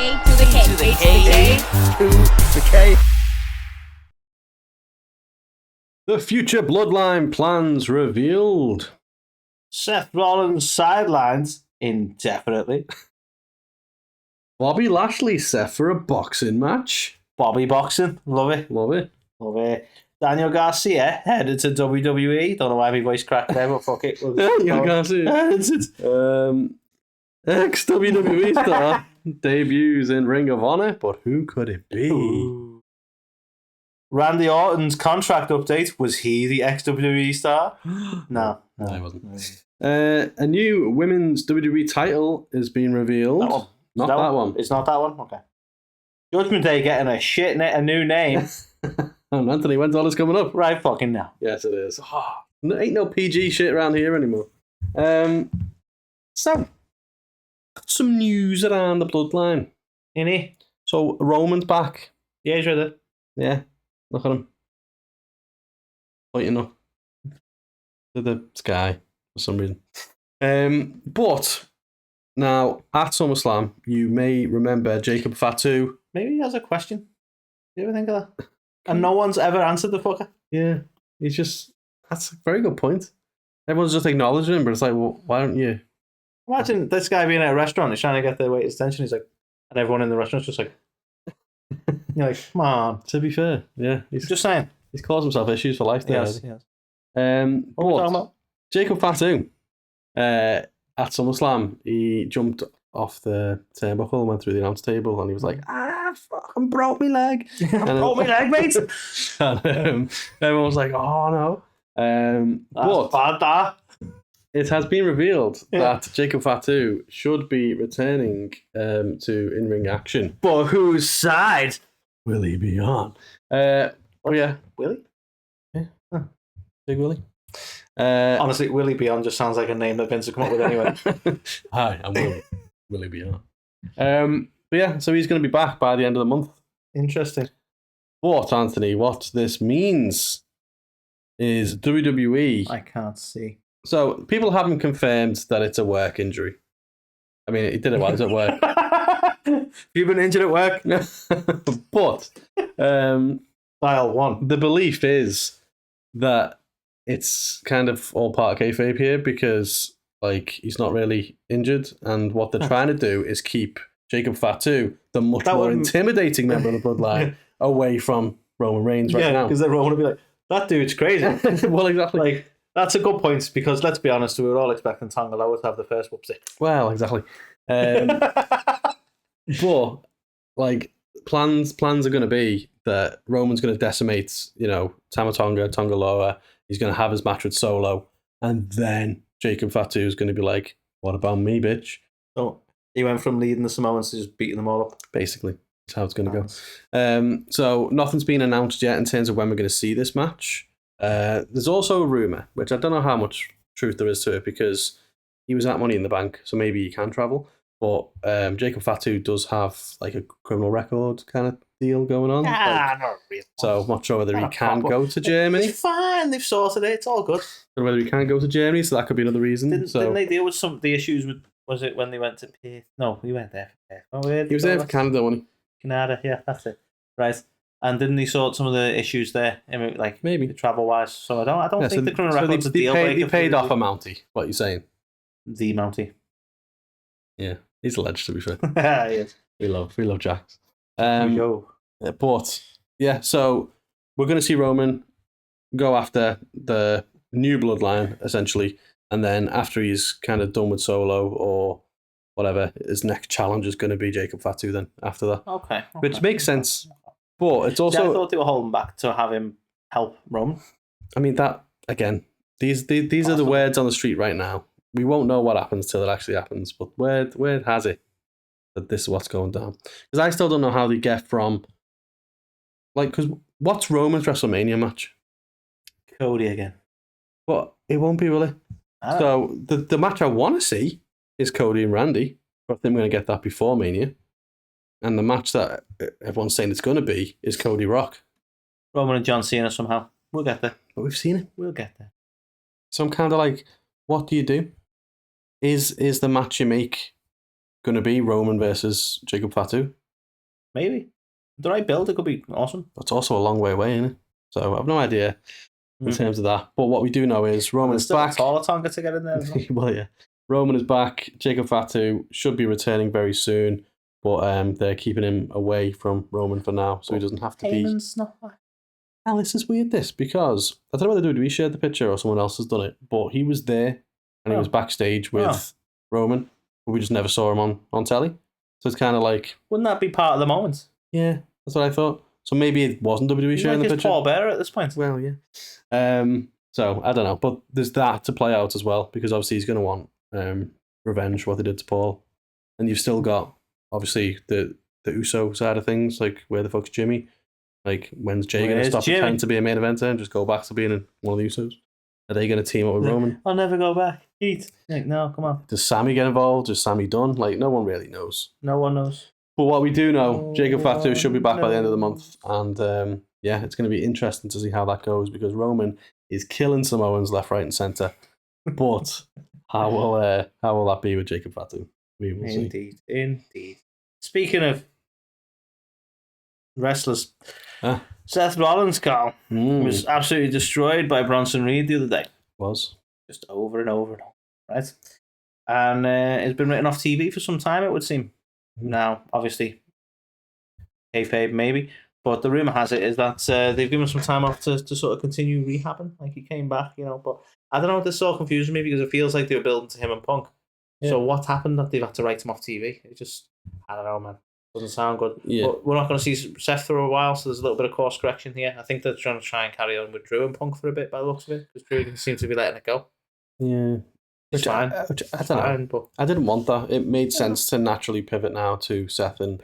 A2theK. The future Bloodline plans revealed. Seth Rollins sidelines indefinitely. Bobby Lashley set for a boxing match. Bobby boxing, love it. Love it. Love it. Daniel Garcia headed to WWE. Don't know why my voice cracked there, but fuck it. Daniel Garcia. Ex-WWE star debuts in Ring of Honor, but who could it be? Ooh. Randy Orton's contract update. Was he the ex-WWE star? No, he wasn't. A new women's WWE title is being revealed. That one. Not that one. It's not that one? Okay. Judgment Day getting a new name. And Anthony, when's all this coming up? Right fucking now. Yes, it is. Oh, there ain't no PG shit around here anymore. So, got some news around the Bloodline. Innit? So, Roman's back. Yeah, he's ready. Yeah, look at him. Pointing up to the sky for some reason. But, now, at SummerSlam, you may remember Jacob Fatu. Maybe he has a question. Do you ever think of that? And no one's ever answered the fucker. Yeah, he's just... That's a very good point. Everyone's just acknowledging him, but it's like, well, why don't you... Imagine this guy being at a restaurant, he's trying to get the waiter's attention, he's like... And everyone in the restaurant's just like... You're like, come on. To be fair, yeah. He's just saying. He's caused himself issues for life there. Yes. What are we talking about? Jacob Fatu, at SummerSlam, he jumped off the turnbuckle and went through the announce table, and he was like, fucking broke me leg. Broke me leg, mate. And everyone was like, oh no. That's bad, that. It has been revealed that Jacob Fatu should be returning to in-ring action. But whose side will he be on? Oh yeah. Willie? Yeah. Huh. Big Willie. Honestly, Willie Beyond just sounds like a name that Vince would come up with anyway. Hi, I'm Willie. Willie Beyond. But yeah, so he's going to be back by the end of the month. Interesting. But, Anthony, what this means is WWE... I can't see. So, people haven't confirmed that it's a work injury. I mean, he did it while he was at work. You've been injured at work? But... Dial 1. The belief is that it's kind of all part of kayfabe here because, like, he's not really injured, and what they're trying to do is keep Jacob Fatu, the much more intimidating member of the Bloodline, away from Roman Reigns right now. Yeah, because everyone will be like, that dude's crazy. Well, exactly. Like, that's a good point, because let's be honest, we were all expecting Tonga Loa to have the first whoopsie. Well, exactly. But, like, plans are going to be that Roman's going to decimate, Tama Tonga Loa. He's going to have his match with Solo, and then Jacob Fatu is going to be like, what about me, bitch? So he went from leading the Samoans to just beating them all up. Basically, that's how it's going to go. So nothing's been announced yet in terms of when we're going to see this match. There's also a rumour, which I don't know how much truth there is to it, because he was at Money in the Bank, so maybe he can travel. But Jacob Fatu does have like a criminal record kind of deal going on. Not really. So I'm not sure whether he can go to Germany. It's fine, they've sorted it, it's all good. Or whether he can go to Germany, so that could be another reason. Didn't they deal with some of the issues with, was it when they went to Perth? No, he went there for Perth. Oh, he was there for Canada, wasn't he? Canada, yeah, that's it. Right. And didn't they sort some of the issues there, like maybe travel-wise? So I don't think the criminal record's a deal breaker. They paid off a Mountie, what are you saying? The Mountie. Yeah, he's alleged, to be fair. Yes. We love Jax. But yeah, so we're going to see Roman go after the new Bloodline, essentially, and then after he's kind of done with Solo or whatever, his next challenge is going to be Jacob Fatu then after that. Okay. Which makes sense. But it's also... I thought they were holding back to have him help Roman. I mean, that, again, these are the words on the street right now. We won't know what happens till it actually happens, but word has it that this is what's going down. Because I still don't know how they get from... Like, because what's Roman's WrestleMania match? Cody again. But it won't be, will it? So the match I want to see is Cody and Randy. But I think we're going to get that before Mania. And the match that everyone's saying it's going to be is Cody Rock. Roman and John Cena somehow. We'll get there. But we've seen it. We'll get there. So I'm kind of like, what do you do? Is the match you make going to be Roman versus Jacob Fatu. Maybe. The right build, it could be awesome. That's also a long way away, isn't it? So I've no idea in terms of that. But what we do know is Roman is back. Taller Tonga to get in there. Well, yeah. Roman is back. Jacob Fatu should be returning very soon. But they're keeping him away from Roman for now, so he doesn't have to be. Not back. Now, this is weird, because I don't know whether WWE shared the picture or someone else has done it, but he was there and he was backstage with Roman, but we just never saw him on telly. So it's kind of like... Wouldn't that be part of the moment? Yeah, that's what I thought. So maybe it wasn't WWE sharing the picture. Paul Bearer at this point. Well, yeah. So, I don't know, but there's that to play out as well, because obviously he's going to want revenge for what they did to Paul. And you've still got, obviously, the Uso side of things, like, where the fuck's Jimmy? Like, when's Jay going to stop pretending to be a main eventer and just go back to being one of the Usos? Are they going to team up with Roman? I'll never go back. Heat. Like, no, come on. Does Sammy get involved? Is Sammy done? Like, no one really knows. No one knows. But what we do know, Jacob Fatu should be back by the end of the month. And, yeah, it's going to be interesting to see how that goes, because Roman is killing Samoans left, right, and centre. But how will that be with Jacob Fatu? We will see. Indeed. Speaking of wrestlers, Seth Rollins, Carl, was absolutely destroyed by Bronson Reed the other day. Was. Just over and over and over, right? And it's been written off TV for some time, it would seem. Now, obviously, kayfabe maybe, but the rumour has it is that they've given some time off to sort of continue rehabbing. Like, he came back, but I don't know, this all confuses me, because it feels like they were building to him and Punk. Yeah. So what happened that they've had to write him off TV? It just, I don't know, man. Doesn't sound good. Yeah. But we're not going to see Seth for a while, so there's a little bit of course correction here. I think they're trying to carry on with Drew and Punk for a bit by the looks of it, because Drew didn't seem to be letting it go. Yeah. It's fine. I don't know. But I didn't want that. It made sense to naturally pivot now to Seth and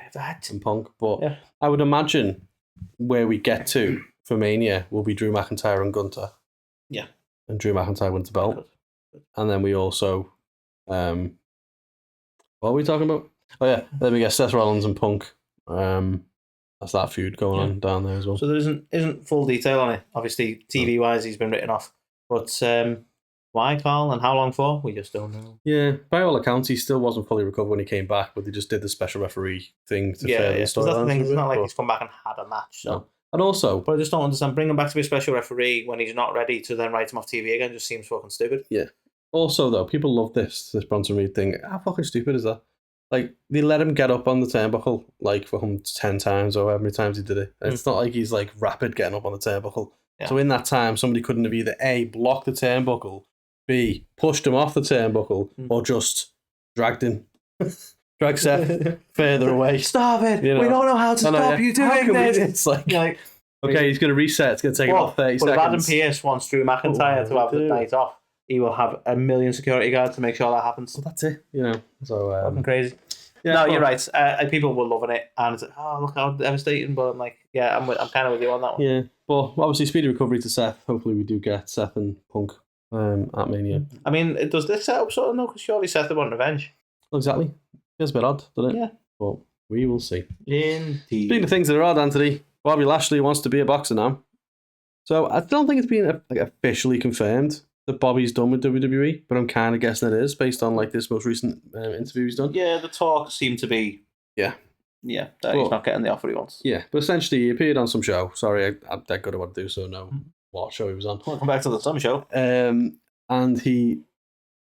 Punk. But I would imagine where we get to for Mania will be Drew McIntyre and Gunter. Yeah. And Drew McIntyre wins the belt. And then we also... what are we talking about? Oh, yeah. Then we get Seth Rollins and Punk. That's that feud going on down there as well. So there isn't full detail on it. Obviously, TV-wise, he's been written off. But... why, Carl, and how long for? We just don't know. Yeah, by all accounts, he still wasn't fully recovered when he came back, but they just did the special referee thing to further the story. That's the thing. It's not like he's come back and had a match. So. No. And also... But I just don't understand. Bring him back to be a special referee when he's not ready to then write him off TV again just seems fucking stupid. Yeah. Also, though, people love this Bronson Reed thing. How fucking stupid is that? Like, they let him get up on the turnbuckle, like, for 10 times or however many times he did it. It's not like he's, like, rapid getting up on the turnbuckle. Yeah. So in that time, somebody couldn't have either A, blocked the turnbuckle, B, pushed him off the turnbuckle, or just dragged him. Drag Seth further away. Stop it! We don't know how to stop you doing this. It's like, okay, he's going to reset. It's going to take about 30 seconds. But if Adam Pearce wants Drew McIntyre to have the night off, he will have a million security guards to make sure that happens. Well, that's it. So fucking crazy. Yeah, no, you're right. People were loving it, and it's like, oh, look how devastating. But I'm like, yeah, I'm kind of with you on that one. Yeah, but obviously, speedy recovery to Seth. Hopefully, we do get Seth and Punk at Mania. I mean, does this set up sort of? No, because surely Seth would want revenge. Well, exactly. It's a bit odd, doesn't it? Yeah. But we will see. Indeed. Speaking of things that are odd, Anthony, Bobby Lashley wants to be a boxer now. So I don't think it's been officially confirmed that Bobby's done with WWE, but I'm kind of guessing it is based on like this most recent interview he's done. Yeah, the talk seemed to be. Yeah, that he's not getting the offer he wants. Yeah, but essentially he appeared on some show. Sorry, I'm that good at what to do, so no, what show he was on. Welcome back to the Some Show. And he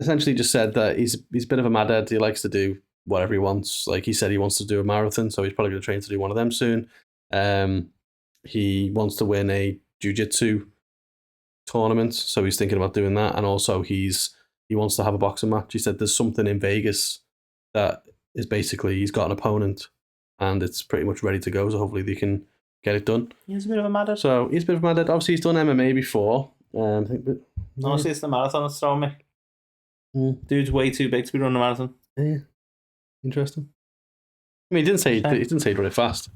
essentially just said that he's a bit of a madhead. He likes to do whatever he wants. Like he said, he wants to do a marathon, so he's probably going to train to do one of them soon. He wants to win a jiu-jitsu tournament, so he's thinking about doing that. And also he wants to have a boxing match. He said there's something in Vegas that is basically he's got an opponent and it's pretty much ready to go, so hopefully they can get it done. He's a bit of a madhead. So he's a bit of a madhead. Obviously he's done MMA before. I think, but honestly, it's the marathon that's throwing me. Dude's way too big to be running a marathon. Yeah, interesting. I mean, he didn't say he'd run it fast.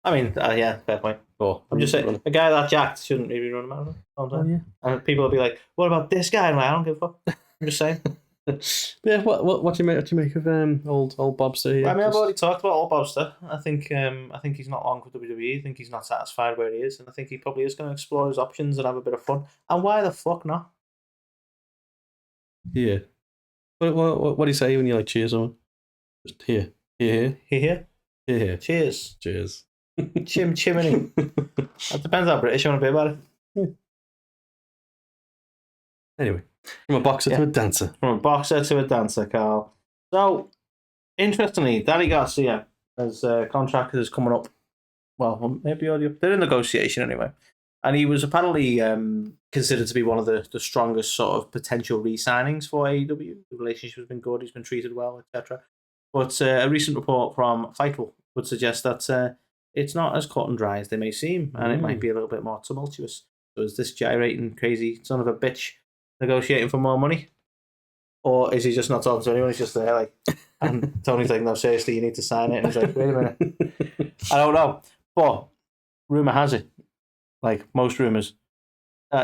I mean, yeah, fair point. Oh, I'm just saying, a guy that jacked shouldn't really run a marathon. Oh, yeah. And people will be like, "What about this guy?" And I don't give a fuck. I'm just saying. But yeah, what do you make of old Bobster here? I mean, I've already talked about old Bobster. I think he's not long for WWE. I think he's not satisfied where he is, and I think he probably is going to explore his options and have a bit of fun. And why the fuck not? Yeah. What do you say when you like cheer someone? Just here. Here. Here. Here. Cheers. Cheers. Chimney. That depends how British you want to be about it. Anyway, from a boxer to a dancer. From a boxer to a dancer, Carl. So, interestingly, Danny Garcia, as contract is coming up. Well, maybe already up. They're in negotiation anyway. And he was apparently considered to be one of the strongest sort of potential re-signings for AEW. The relationship has been good. He's been treated well, etc. But a recent report from Fightful would suggest that it's not as cut and dry as they may seem, and it might be a little bit more tumultuous. So is this gyrating, crazy son of a bitch negotiating for more money? Or is he just not talking to anyone? He's just there, like, and Tony's like, no, seriously, you need to sign it. And he's like, wait a minute. I don't know. But rumour has it, like most rumours,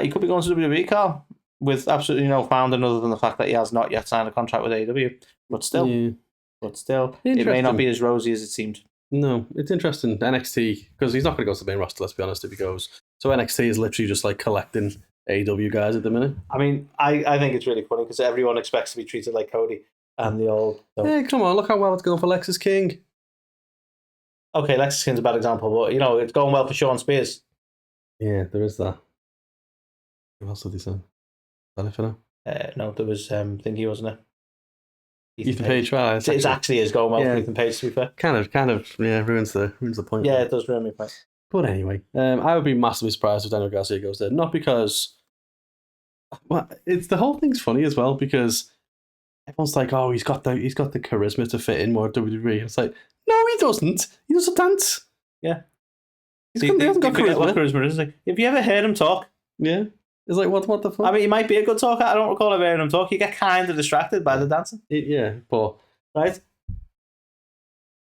he could be going to WWE, Carl, with absolutely no founding other than the fact that he has not yet signed a contract with AEW. But still, it may not be as rosy as it seemed. No, it's interesting. NXT, because he's not going to go to the main roster, let's be honest, if he goes. So NXT is literally just like collecting AEW guys at the minute. I mean, I think it's really funny because everyone expects to be treated like Cody and the old... Hey, come on, look how well it's going for Lexis King. Okay, Lexis King's a bad example, but, you know, it's going well for Sean Spears. Yeah, there is that. Who else did he sign? Is that it for now? No, there was Thingy, wasn't it? Ethan Page. Well, it actually is going well for Ethan Page, to be fair. Kind of, yeah, ruins the point. Yeah, it does ruin my point. But anyway, I would be massively surprised if Daniel Garcia goes there. Not because... Well, it's the whole thing's funny as well because everyone's like, "Oh, he's got the charisma to fit in more WWE." It's like, no, he doesn't. He doesn't dance. Yeah, he hasn't got charisma. What charisma is like? Have you ever heard him talk? Yeah, it's like what the fuck? I mean, he might be a good talker. I don't recall ever hearing him talk. You get kind of distracted by the dancing. Yeah, but right.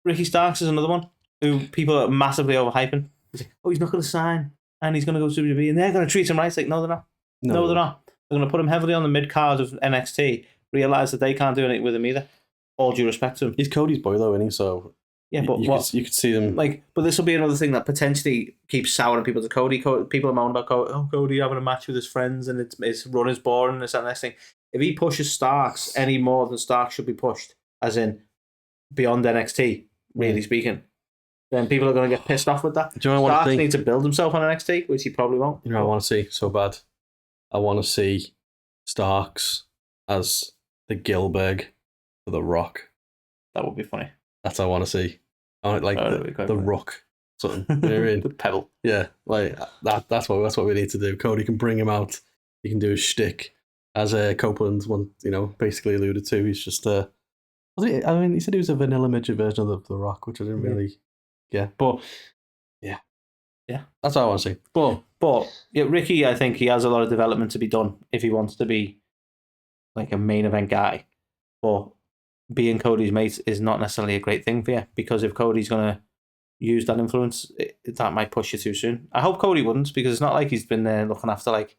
Ricky Starks is another one who people are massively overhyping. He's like, oh, he's not going to sign, and he's going to go to WWE, and they're going to treat him right. It's like, no, they're not. No, they're not. They're going to put him heavily on the mid card of NXT. Realize that they can't do anything with him either. All due respect to him. He's Cody's boy though, isn't he? So yeah, but you could see them like. But this will be another thing that potentially keeps souring people to Cody. People are moaning about Cody. Oh, Cody having a match with his friends and his run is boring. This and that next thing. If he pushes Starks any more than Starks should be pushed, as in beyond NXT, really speaking, then people are going to get pissed off with that. Do you know what I want to see? Needs to build himself on NXT, which he probably won't. You know what I want to see so bad? I want to see Starks as the Gilbert for the Rock. That would be funny. That's what I want to see. I want like the Rock, something. You know what I mean? The Pebble. Yeah, like that's what we need to do. Cody can bring him out. He can do his shtick, as Copeland basically alluded to. He's just he said he was a vanilla midget version of the Rock, which I didn't really. Yeah, but yeah, that's what I want to see. But yeah, Ricky, I think he has a lot of development to be done if he wants to be like a main event guy. But being Cody's mate is not necessarily a great thing for you, because if Cody's going to use that influence, that might push you too soon. I hope Cody wouldn't, because it's not like he's been there looking after like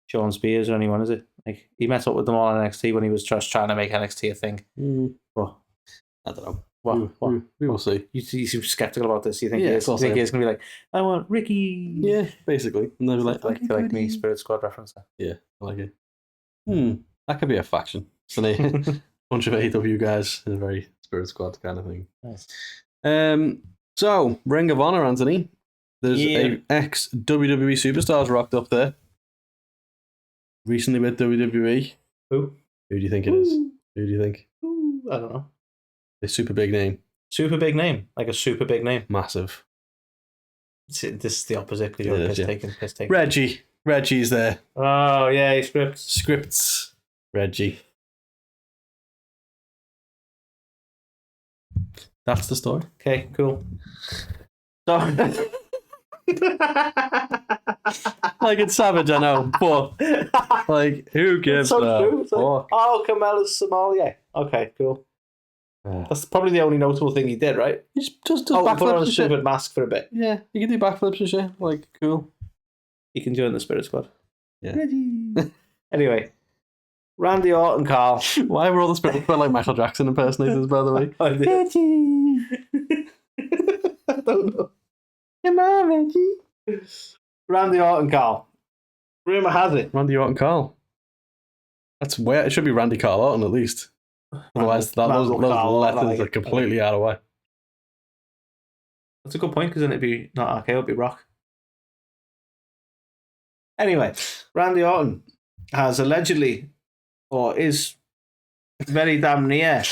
Sean Spears or anyone, is it? Like he met up with them all in NXT when he was just trying to make NXT a thing. But I don't know. We will see. You seem skeptical about this. You think he's going to be like, I want Ricky. Yeah, basically. And they'll be like me, Spirit Squad reference. Yeah, I like it. That could be a faction. So they bunch of AEW guys in a very Spirit Squad kind of thing. Nice. So Ring of Honor, Anthony. There's a ex WWE superstars rocked up there. Recently with WWE. Who do you think it is? Who do you think? I don't know. A super big name. Super big name. Like a super big name. Massive. This is the opposite because you're piss taking. Reggie's there. Oh, yeah, Scripts. Reggie. That's the story. Okay, cool. So... like it's savage, I know, but like who gives so a true. fuck? Oh, Carmella's Somalia. Okay, cool. That's probably the only notable thing he did, right? He just backflips. Put on a stupid mask for a bit. Yeah, he can do backflips and shit. Like, cool. He can join the Spirit Squad. Yeah. Anyway, Randy Orton, Carl. Why were all the Spirit Squad like Michael Jackson impersonators, by the way? Reggie. I don't know. Come on, Reggie. Randy Orton, Carl. Rumour has it. Randy Orton, Carl. That's where it should be. Randy Carl Orton, at least. Otherwise, those letters are completely out of the way. That's a good point, because then it'd be not RKO, it'd be Rock. Anyway, Randy Orton has allegedly, or is very damn near,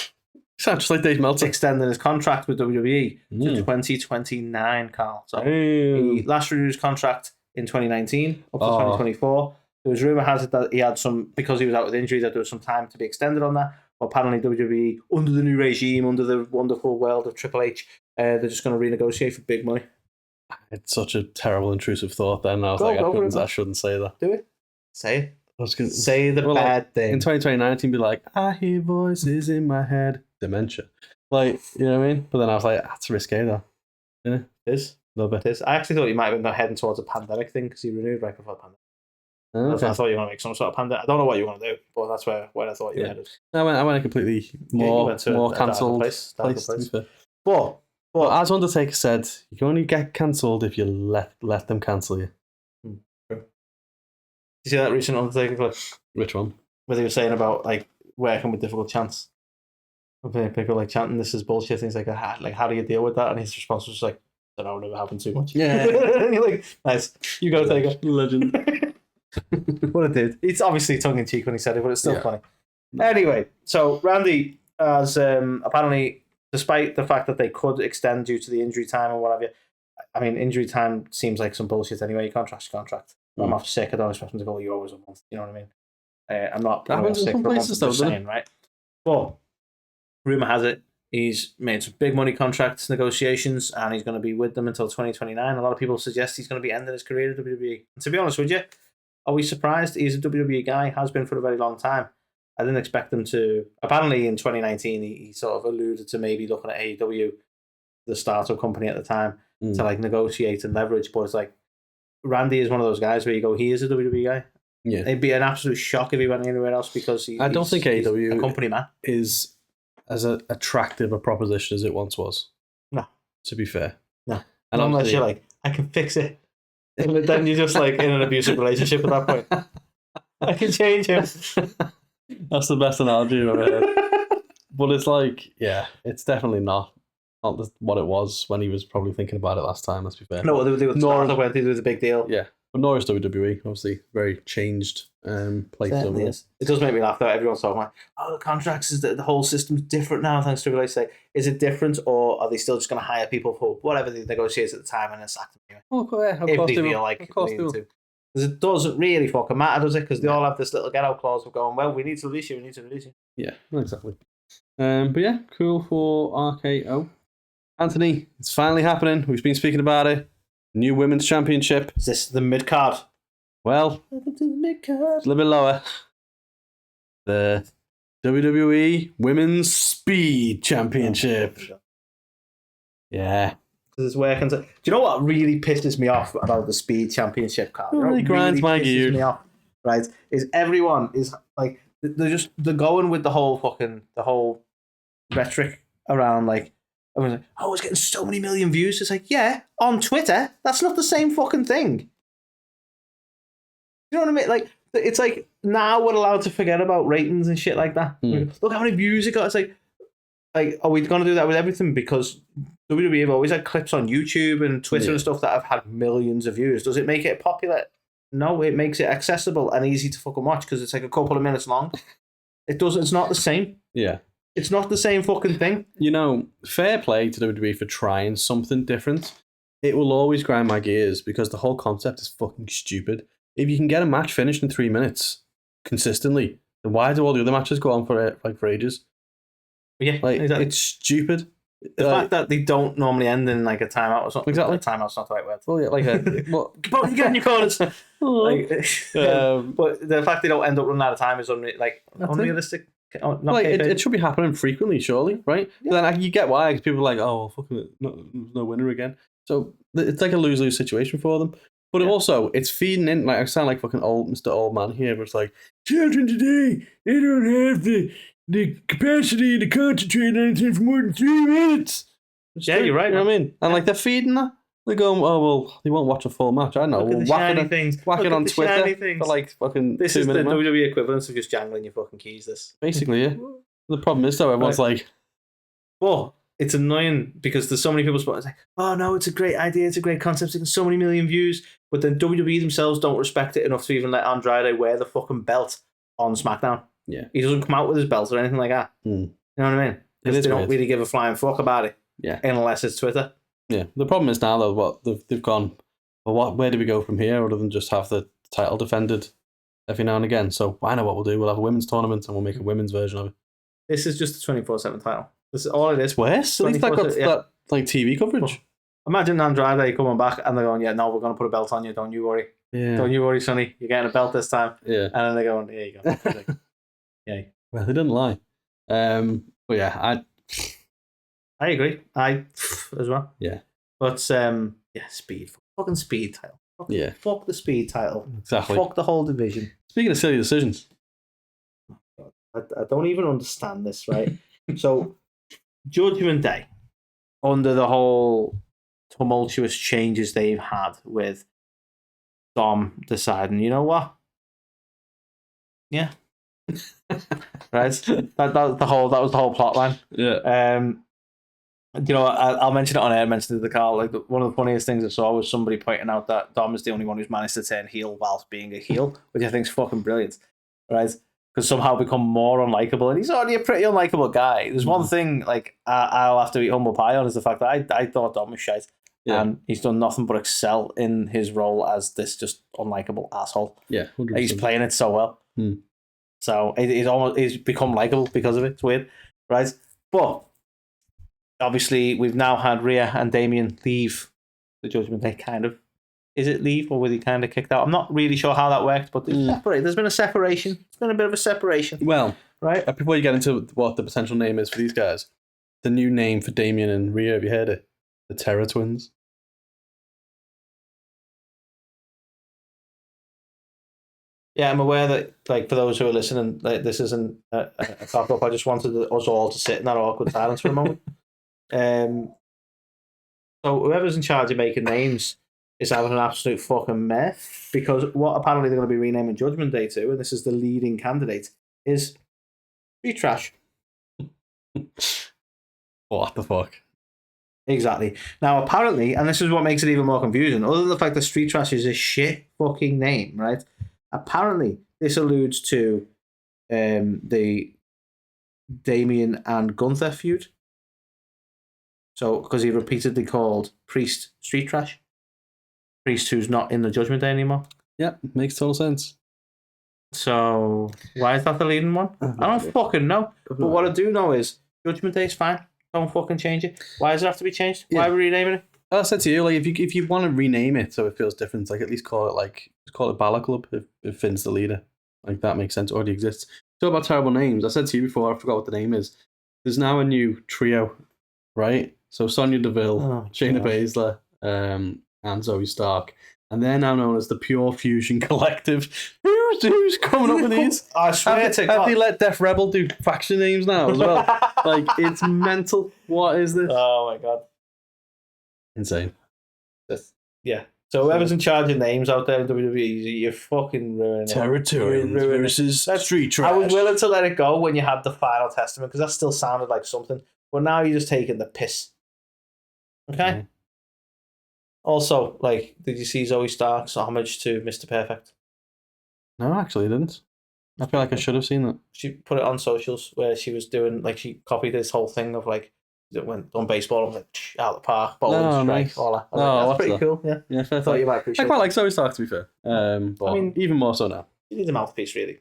Sounds just like Dave Meltzer. extending his contract with WWE to 2029, Carl. So he last renewed his contract in 2019 up to 2024. There was rumour has it that he had because he was out with injury, that there was some time to be extended on that. But apparently WWE, under the new regime, under the wonderful world of Triple H, they're just going to renegotiate for big money. It's such a terrible, intrusive thought then. I was I shouldn't say that. Do it. Say it. I was gonna say the bad thing. In 2019, be like, I hear voices in my head. Dementia. Like, you know what I mean? But then I was like, that's risque though. Yeah, it is. A little bit. It is. I actually thought you might have been heading towards a pandemic thing, because he renewed right before the pandemic. Okay. I thought you were going to make some sort of pandemic. I don't know what you want to do, but that's where I thought you headed. I went a completely more cancelled place. But as Undertaker said, you can only get cancelled if you let them cancel you. True. Did you see that recent Undertaker clip? Which one? Where they were saying about like working with difficult chants. People like chanting, "This is bullshit." And he's like, how do you deal with that? And his response was like, "I don't know, never happened too much." Yeah. And you're like, nice. You go, Taker. Legend. What it did. It's obviously tongue in cheek when he said it, but it's still funny. Anyway, so Randy has apparently, despite the fact that they could extend due to the injury time and what have you. I mean, injury time seems like some bullshit anyway. You can't trust your contract. I'm off sick. I don't expect them to go you always a month. You know what I mean? I'm not sick for a month, I'm saying, right? But rumour has it he's made some big money contract negotiations, and he's going to be with them until 2029. A lot of people suggest he's going to be ending his career at WWE. And to be honest with you, are we surprised? He's a WWE guy, has been for a very long time. I didn't expect him to. Apparently in 2019, he sort of alluded to maybe looking at AEW, the startup company at the time, to like negotiate and leverage. But it's like, Randy is one of those guys where you go, he is a WWE guy. Yeah, it'd be an absolute shock if he went anywhere else, because I don't think AEW a company man is as attractive a proposition as it once was. No, to be fair, no. And unless you're like, I can fix it, and then you're just like in an abusive relationship at that point. I can change him. That's the best analogy I've ever heard. But it's like, yeah, it's definitely not what it was when he was probably thinking about it last time, let's be fair. No, they were startup when they did a big deal. Yeah, but nor is WWE, obviously, very changed place. It does make me laugh though. Everyone's talking about, the contracts, is that the whole system's different now, thanks to Triple H. Say, is it different, or are they still just going to hire people for whatever they negotiate at the time and then sack them anyway? Of course they feel like they need to. Because it doesn't really fucking matter, does it? Because they all have this little get-out clause of going, well, we need to release you. Yeah, exactly. But yeah, cool for RKO. Anthony, it's finally happening. We've been speaking about it. New Women's Championship. Is this the mid-card? Well, welcome to the mid-card. It's a little bit lower. The WWE Women's Speed Championship. Yeah. Because it's working. Do you know what really pisses me off about the Speed Championship, Carl? Really grinds my gears. Me off, right? Is everyone is like they're going with the whole rhetoric around like, everyone's like, oh, it's getting so many million views. It's like, yeah, on Twitter, that's not the same fucking thing. You know what I mean? Like, it's like now we're allowed to forget about ratings and shit like that. Look how many views it got. It's like, are we going to do that with everything? Because WWE have always had clips on YouTube and Twitter and stuff that have had millions of views. Does it make it popular? No, it makes it accessible and easy to fucking watch because it's like a couple of minutes long. It doesn't. It's not the same. Yeah. It's not the same fucking thing. You know, fair play to WWE for trying something different. It will always grind my gears because the whole concept is fucking stupid. If you can get a match finished in 3 minutes consistently, then why do all the other matches go on for ages? Yeah, like exactly. It's stupid. The fact that they don't normally end in like a timeout or something. Exactly. A timeout's not the right word. Well, yeah, like you get in your corners. But the fact they don't end up running out of time is unrealistic. It should be happening frequently, surely, right? Yeah. But then you get why, because people are like, oh, well, fucking it, no winner again. So it's like a lose-lose situation for them. But also, it's feeding in, like, I sound like fucking old Mr. Old Man here, but it's like, children today, they don't have the capacity to concentrate on anything for more than 3 minutes. Yeah, you're right. You know what I mean? And like, they're feeding that. They're going, oh, well, they won't watch a full match. I don't know. Whack it on Twitter for like fucking This 2 is the minutes. WWE equivalent of just jangling your fucking keys, this. Basically, yeah. The problem is, though, everyone's like... Well, it's annoying because there's so many people it's like, oh no, it's a great idea, it's a great concept, it's getting so many million views, but then WWE themselves don't respect it enough to even let Andrade wear the fucking belt on SmackDown. Yeah. He doesn't come out with his belt or anything like that. You know what I mean? Because they don't really give a flying fuck about it. Yeah. Unless it's Twitter. Yeah. The problem is now, though, what they've gone, well, where do we go from here other than just have the title defended every now and again? So I know what we'll do. We'll have a women's tournament and we'll make a women's version of it. This is just a 24/7 title. This is all it is. Worse? At least that got that like TV coverage. Well, imagine Andrade coming back and they're going, yeah, no, we're going to put a belt on you. Don't you worry. Yeah. Don't you worry, Sonny. You're getting a belt this time. Yeah. And then they're going, here you go. Like, yeah. Well, they didn't lie. But yeah, I agree. I as well. Yeah. But yeah, speed. Fucking speed title. Fuck the speed title. Exactly. Fuck the whole division. Speaking of silly decisions. I don't even understand this, right? So, Judgment Day, under the whole tumultuous changes they've had with Dom deciding, you know what? Yeah. Right? That was the whole plot line. Yeah. You know, I'll mention it on air, mention it to the car. Like, one of the funniest things I saw was somebody pointing out that Dom is the only one who's managed to turn heel whilst being a heel, which I think is fucking brilliant. Right? Because somehow become more unlikable, and he's already a pretty unlikable guy. There's one thing like I'll have to eat humble pie on is the fact that I thought Dom was shite, and he's done nothing but excel in his role as this just unlikable asshole. Yeah, 100%. He's playing it so well. So he's become likable because of it. It's weird, right? But obviously we've now had Rhea and Damien leave the Judgment Day. Kind of. Is it leave or was he kind of kicked out? I'm not really sure how that worked, but there's been a separation. It's been a bit of a separation. Well, right. Before you get into what the potential name is for these guys, the new name for Damien and Rhea, have you heard it? The Terror Twins. Yeah, I'm aware that, like, for those who are listening, like, this isn't a cock-up. I just wanted us all to sit in that awkward silence for a moment. So whoever's in charge of making names is having an absolute fucking mess, because what apparently they're going to be renaming Judgment Day to, and this is the leading candidate, is Street Trash. What the fuck? Exactly. Now, apparently, and this is what makes it even more confusing, other than the fact that Street Trash is a shit fucking name, right? Apparently, this alludes to the Damien and Gunther feud. So, because he repeatedly called Priest Street Trash. Priest who's not in the Judgment Day anymore. Yeah, makes total sense. So, why is that the leading one? I don't fucking know. But what I do know is Judgment Day is fine. Don't fucking change it. Why does it have to be changed? Why are we renaming it? I said to you, like, if you want to rename it so it feels different, like, at least call it Balor Club if Finn's the leader. Like, that makes sense. It already exists. Talk about terrible names. I said to you before, I forgot what the name is. There's now a new trio, right? So Sonya Deville, Shayna Baszler, and Zoe Stark. And they're now known as the Pure Fusion Collective. Who's coming up with these? I swear to God. Have they let Def Rebel do faction names now as well? Like, it's mental. What is this? Oh my God. Insane. Yeah. So whoever's in charge of names out there in WWE, you're fucking ruining it. Territorians versus Street Trash. I was willing to let it go when you had the Final Testament, because that still sounded like something. But now you're just taking the piss. Okay? Mm-hmm. Also, like, did you see Zoe Stark's homage to Mr. Perfect? No, actually I didn't. I feel like I should have seen that. She put it on socials where she was doing, like, she copied this whole thing of, like, it went on baseball and like out of the park, bowling, strike, all that. That's pretty cool. Yeah, fair. I thought you might appreciate. I quite like Zoe Stark, to be fair. But I mean, even more so now. You need a mouthpiece, really.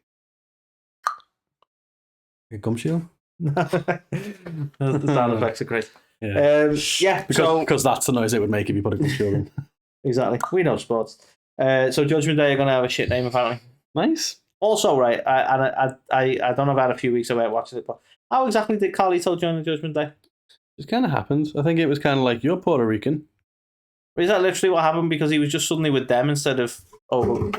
A gum shield. The sound effects are great. Yeah, because that's the noise it would make if you put a gum shield in. Exactly. We know sports. So Judgment Day are going to have a shit name apparently. Nice. Also, right, I don't know about a few weeks away watching it, but how exactly did Carlito join the Judgment Day? It kind of happened. I think it was kind of like, you're Puerto Rican. Is that literally what happened? Because he was just suddenly with them instead of over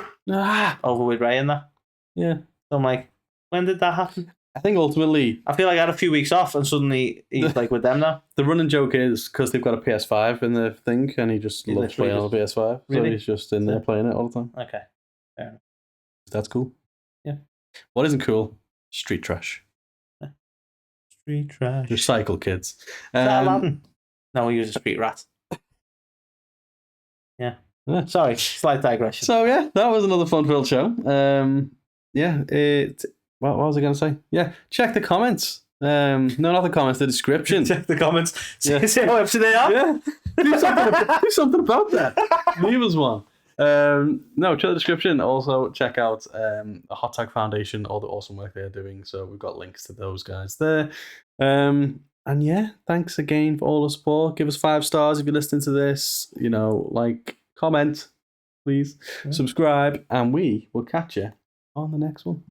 with Ray and that? Yeah. So I'm like, when did that happen? I think ultimately... I feel like I had a few weeks off and suddenly he's like with them now. The running joke is because they've got a PS5 in the thing and he just loves playing on the PS5. Really? So he's just in there playing it all the time. Okay. Yeah. That's cool. Yeah. What isn't cool? Street Trash. Street trash. Recycle kids. Is that Aladdin? No, he was a street rat. Yeah. Sorry, slight digression. So yeah, that was another fun-filled show. What was I going to say? Yeah, check the comments. No, not the comments, the description. Check the comments. Yeah. See how up to date are. Yeah, do something about that. Leave us one. No, check the description. Also, check out the Hot Tag Foundation, all the awesome work they're doing. So we've got links to those guys there. And yeah, thanks again for all the support. Give us 5 stars if you're listening to this. Like, comment, please, subscribe, and we will catch you on the next one.